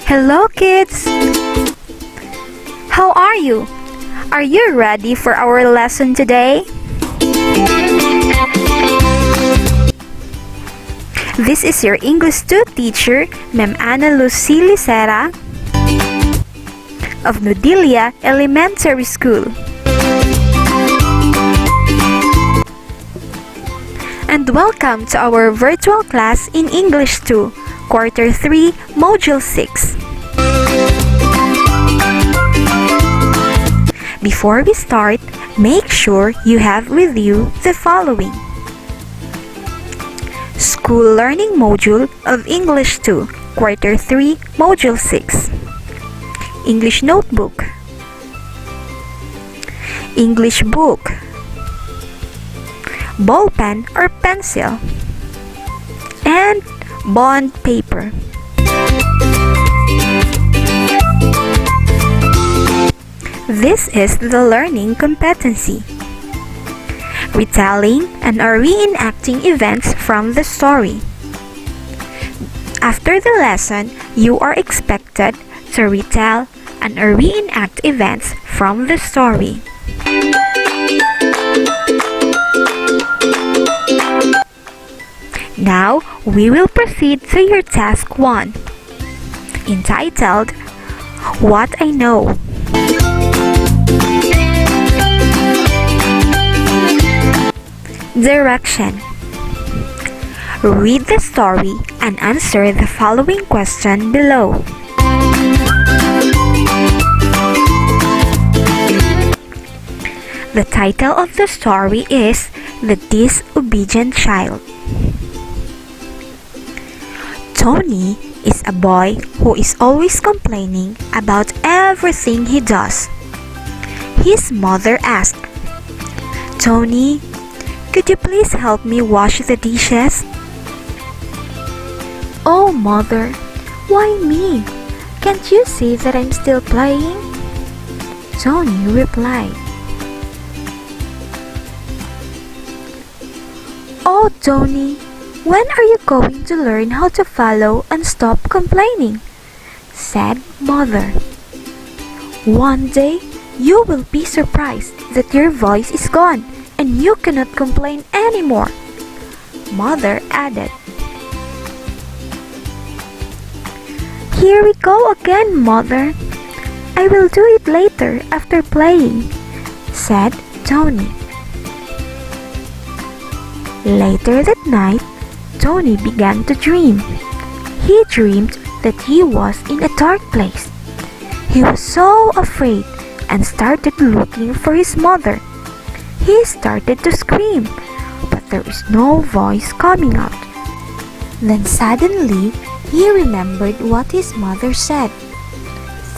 Hello kids! How are you? Are you ready for our lesson today? This is your English 2 teacher, Ma'am Analou Lecera of Nodilla Elementary School. And welcome to our virtual class in English 2, Quarter 3, Module 6. Before we start, make sure you have with you the following: School Learning Module of English 2, Quarter 3, Module 6. English Notebook, English Book, ball pen or pencil, and bond paper. This is the learning competency: retelling and or reenacting events from the story. After the lesson, you are expected to retell and or reenact events from the story. Now, we will proceed to your task 1, entitled, What I Know. Direction: read the story and answer the following question below. The title of the story is The Disobedient Child. Tony is a boy who is always complaining about everything he does. His mother asked, "Tony, could you please help me wash the dishes?" "Oh, mother, why me? Can't you see that I'm still playing?" Tony replied. "Oh, Tony, when are you going to learn how to follow and stop complaining?" said mother. "One day, you will be surprised that your voice is gone and you cannot complain anymore," mother added. "Here we go again, mother. I will do it later after playing," said Tony. Later that night, Tony began to dream. He dreamed that he was in a dark place. He was so afraid and started looking for his mother. He started to scream, but there is no voice coming out. Then suddenly, he remembered what his mother said.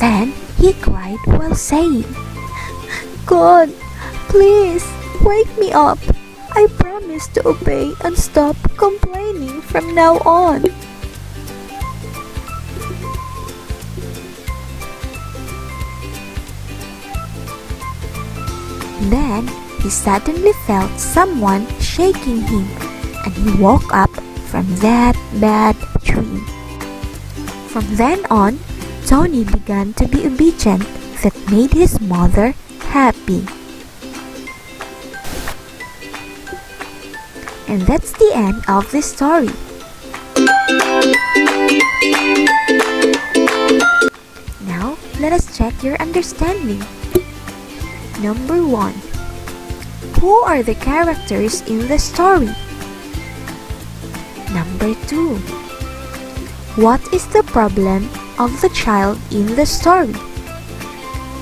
Then he cried while saying, "God, please wake me up. I promise to obey and stop complaining from now on." Then he suddenly felt someone shaking him, and he woke up from that bad dream. From then on, Tony began to be obedient. That made his mother happy. And that's the end of this story. Now, let us check your understanding. Number 1. Who are the characters in the story? Number 2. What is the problem of the child in the story?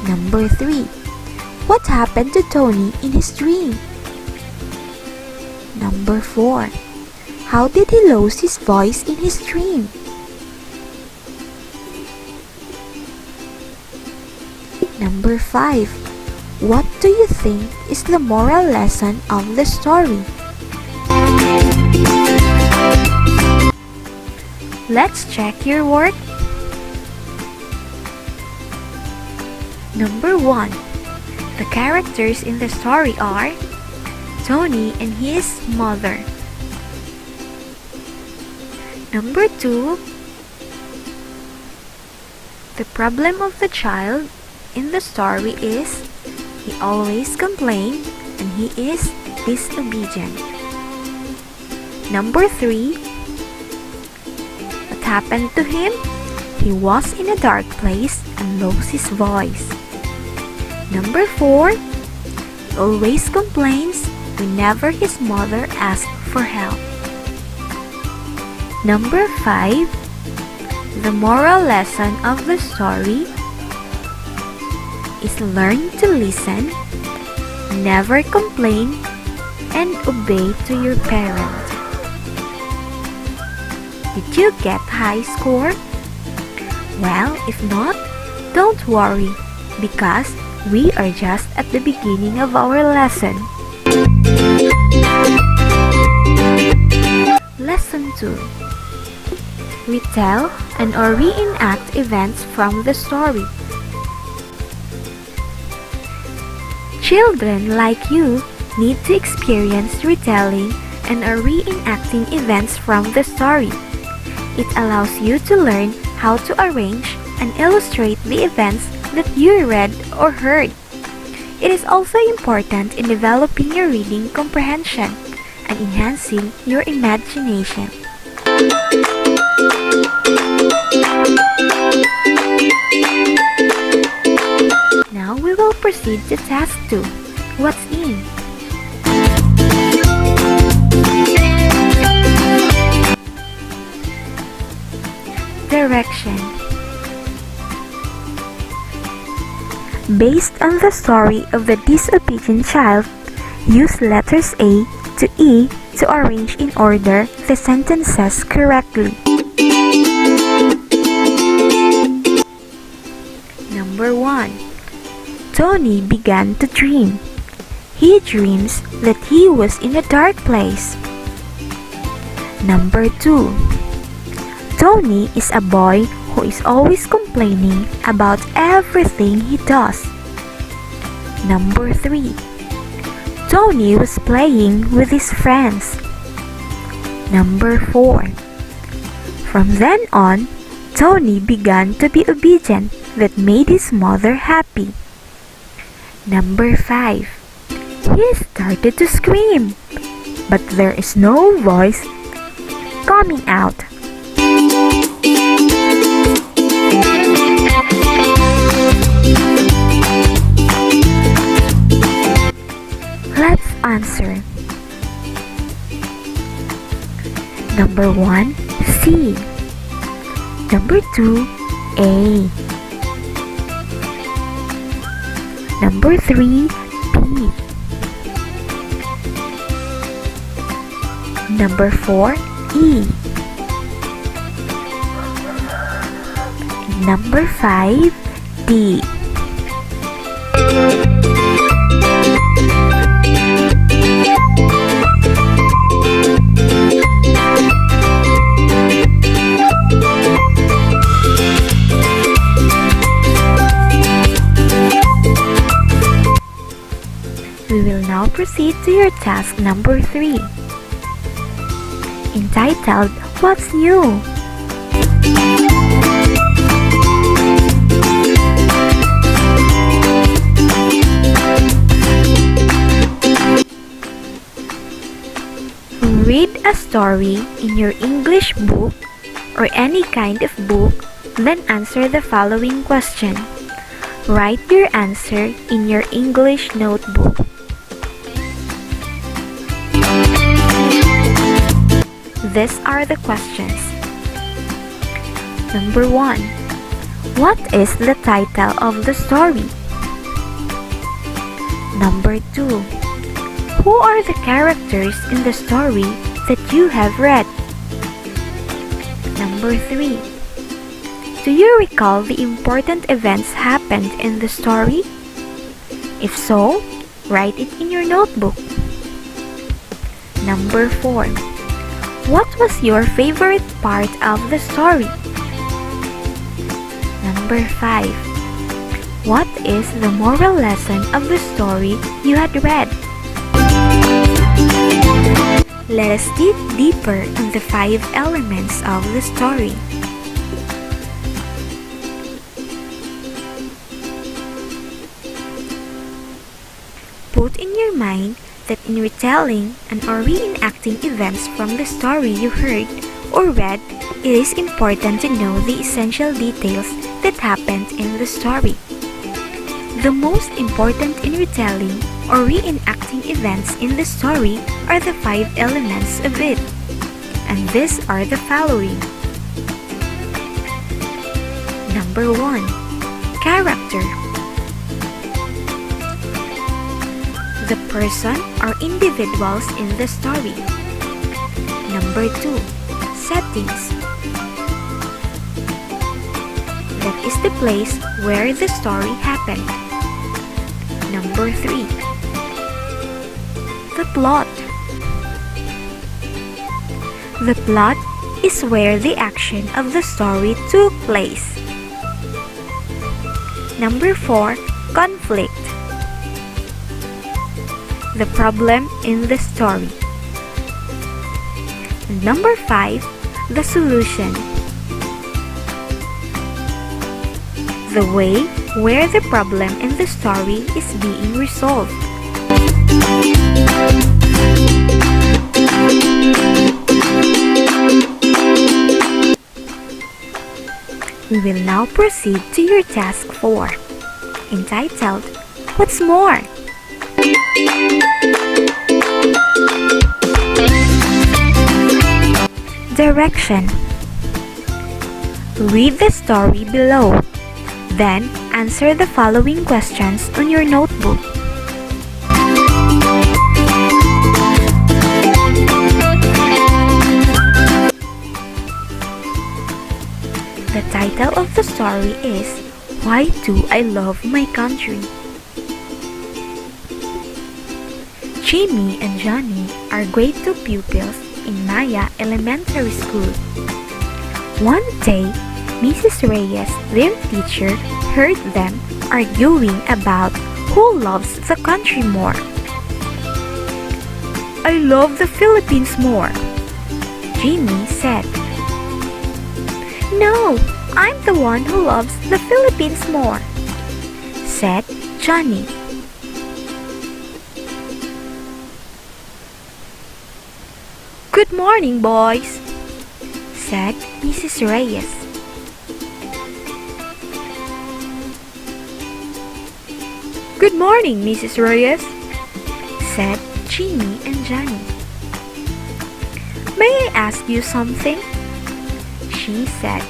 Number 3. What happened to Tony in his dream? Number 4. How did he lose his voice in his dream? Number 5. What do you think is the moral lesson of the story? Let's check your work. Number 1. The characters in the story are Tony and his mother. Number 2. The problem of the child in the story is he always complains and he is disobedient. Number 3. What happened to him? He was in a dark place and lost his voice. Number 4. He always complains whenever his mother asks for help. Number 5. The moral lesson of the story is learn to listen, never complain, and obey to your parent. Did you get high score? Well, if not, don't worry because we are just at the beginning of our lesson. Lesson 2. Retell and or reenact events from the story. Children like you need to experience retelling and or reenacting events from the story. It allows you to learn how to arrange and illustrate the events that you read or heard. It is also important in developing your reading comprehension and enhancing your imagination. Now we will proceed to task 2. What's in? Direction. Based on the story of the disobedient child, use letters A to E to arrange in order the sentences correctly. Number 1. Tony began to dream. He dreams that he was in a dark place. Number 2. Tony is a boy who is always complaining about everything he does. Number 3. Tony was playing with his friends. Number 4. From then on, Tony began to be obedient that made his mother happy. Number 5. He started to scream, but there is no voice coming out. Let's answer. Number 1, C. Number 2, A. Number 3, B. Number 4, E. Number 5, D. We will now proceed to your task number 3, entitled What's New? Read a story in your English book or any kind of book, then answer the following question. Write your answer in your English notebook. These are the questions. Number 1. What is the title of the story? Number 2. Who are the characters in the story that you have read? Number 3. Do you recall the important events happened in the story? If so, write it in your notebook. Number 4. What was your favorite part of the story? Number 5. What is the moral lesson of the story you had read? Let us dig deeper on the 5 elements of the story. put in your mind that in retelling and or reenacting events from the story you heard or read, it is important to know the essential details that happened in the story. The most important in retelling or reenacting events in the story are the 5 elements of it, and these are the following. Number 1. Character. The person or individuals in the story. Number 2. Settings. That is the place where the story happened. Number 3. The plot. The plot is where the action of the story took place. Number 4. Conflict. The problem in the story. And number 5. The solution. The way where the problem in the story is being resolved. We will now proceed to your task 4, entitled, What's More? Direction. Read the story below. Then, answer the following questions on your notebook. The title of the story is Why Do I Love My Country? Jimmy and Johnny are grade 2 pupils in Maya Elementary School. One day, Mrs. Reyes, their teacher, heard them arguing about who loves the country more. I love the Philippines more, Jimmy said. No, I'm the one who loves the Philippines more, said Johnny. Good morning, boys, said Mrs. Reyes. Good morning, Mrs. Reyes, said Jimmy and Johnny. May I ask you something? She said.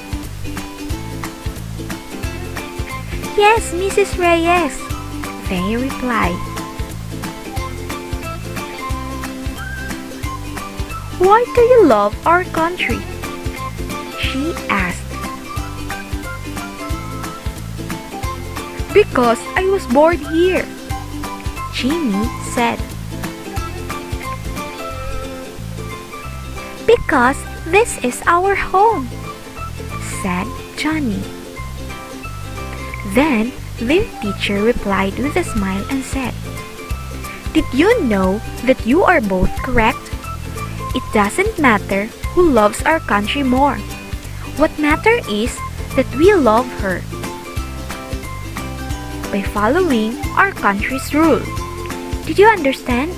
Yes, Mrs. Reyes, they replied. Why do you love our country? She asked. Because I was born here, Jimmy said. Because this is our home, said Johnny. Then their teacher replied with a smile and said, Did you know that you are both correct? It doesn't matter who loves our country more. What matters is that we love her by following our country's rule. Did you understand?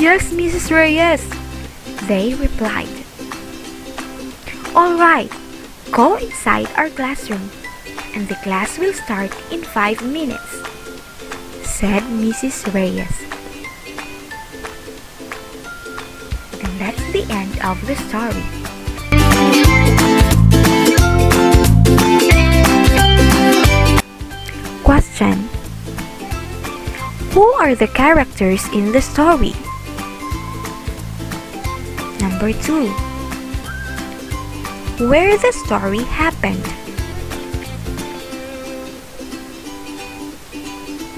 Yes, Mrs. Reyes, they replied. All right, go inside our classroom, and the class will start in 5 minutes, said Mrs. Reyes. And that's the end of the story. Question. Who are the characters in the story? Number 2. Where the story happened.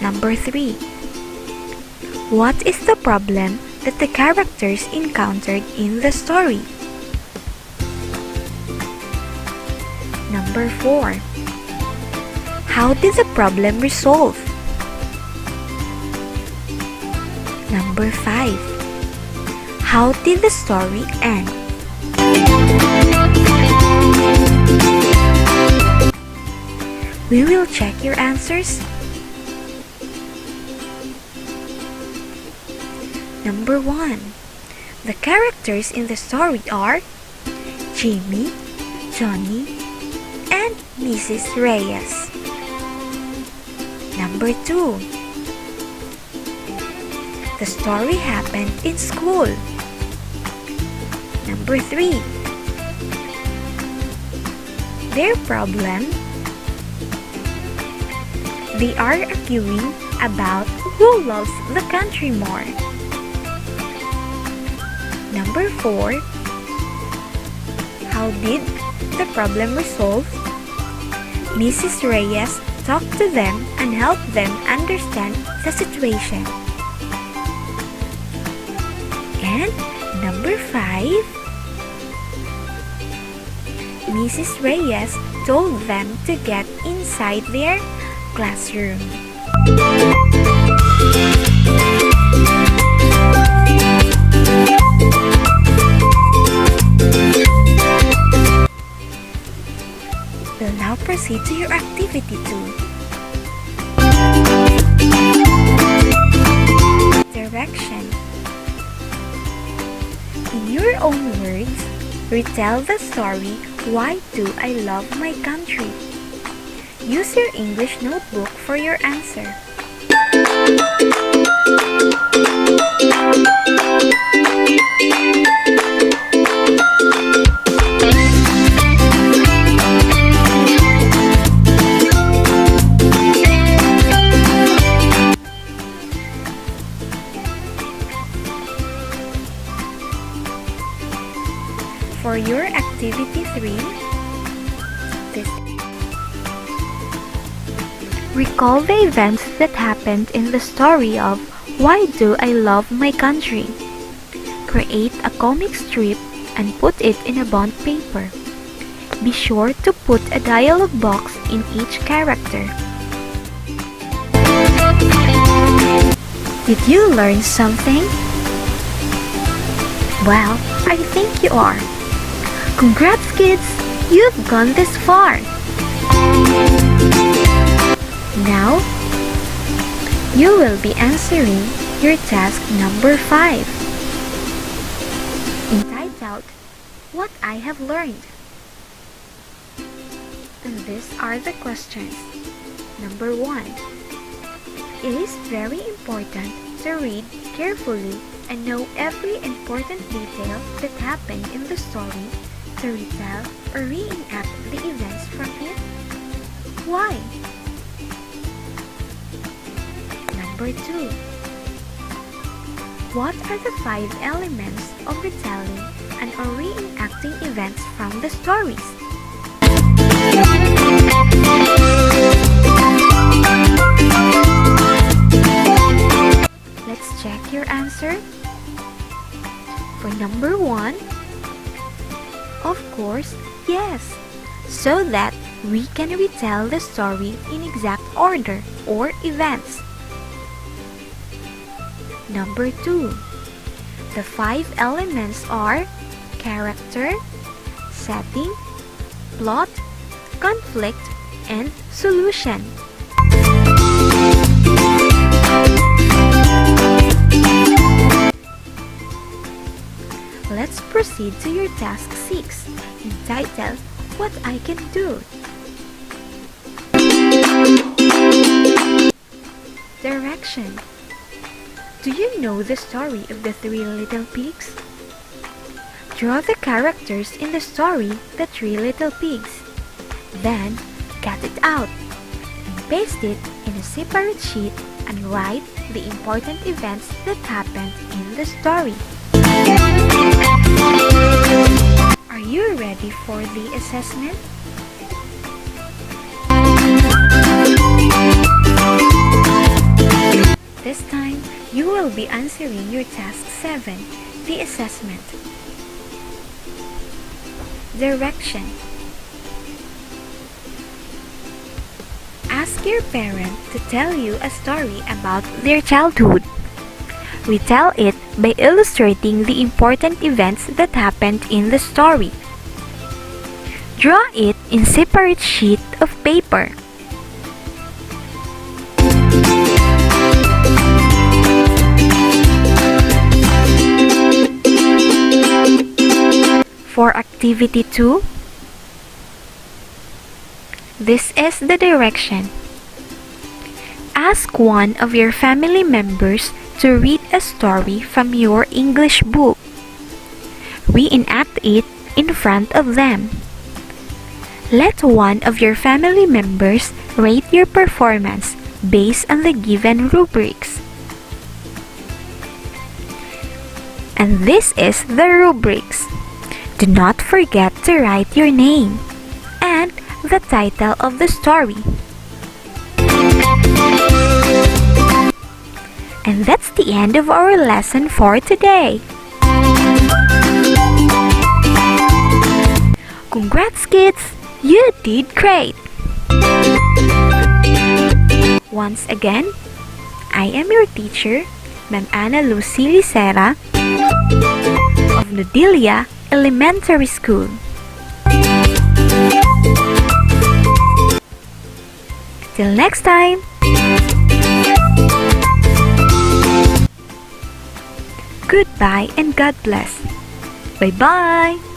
Number 3. What is the problem that the characters encountered in the story? Number 4. How did the problem resolve? Number 5. How did the story end? We will check your answers. Number 1. The characters in the story are Jimmy, Johnny, and Mrs. Reyes. Number 2. The story happened in school. Number 3. Their problem? They are arguing about who loves the country more. Number 4. How did the problem resolve? Mrs. Reyes talked to them and helped them understand the situation. And number 5. Mrs. Reyes told them to get inside their classroom. We'll now proceed to your activity 2. Direction. In your own words, retell the story, Why Do I Love My Country? Use your English notebook for your answer. For your activity 3, recall the events that happened in the story of Why Do I Love My Country? Create a comic strip and put it in a bond paper. Be sure to put a dialogue box in each character. Did you learn something? Well, I think you are. Congrats, kids! You've gone this far! Now, you will be answering your task number 5, entitled, What I Have Learned. And these are the questions. Number 1. It is very important to read carefully and know every important detail that happened in the story to retell or reenact the events from it. Why? Number 2. What are the 5 elements of retelling and or reenacting events from the stories? Let's check your answer. For number 1, of course, yes, so that we can retell the story in exact order or events. Number 2, the 5 elements are character, setting, plot, conflict, and solution. Let's proceed to your task 6, entitled, What I Can Do. Direction. Do you know the story of the 3 little pigs? Draw the characters in the story, The 3 Little Pigs. Then, cut it out and paste it in a separate sheet and write the important events that happened in the story. Are you ready for the assessment? This time, you will be answering your task 7, the assessment. Direction. Ask your parent to tell you a story about their childhood. Retell it by illustrating the important events that happened in the story. Draw it in separate sheet of paper. for activity 2? This is the direction. Ask one of your family members to read a story from your English book. Reenact it in front of them. Let one of your family members rate your performance based on the given rubrics. And this is the rubrics. Do not forget to write your name and the title of the story. And that's the end of our lesson for today. Congrats, kids! You did great! Once again, I am your teacher, Ma'am Analou Lecera of Nodilla Elementary School. Till next time! Goodbye and God bless. Bye-bye!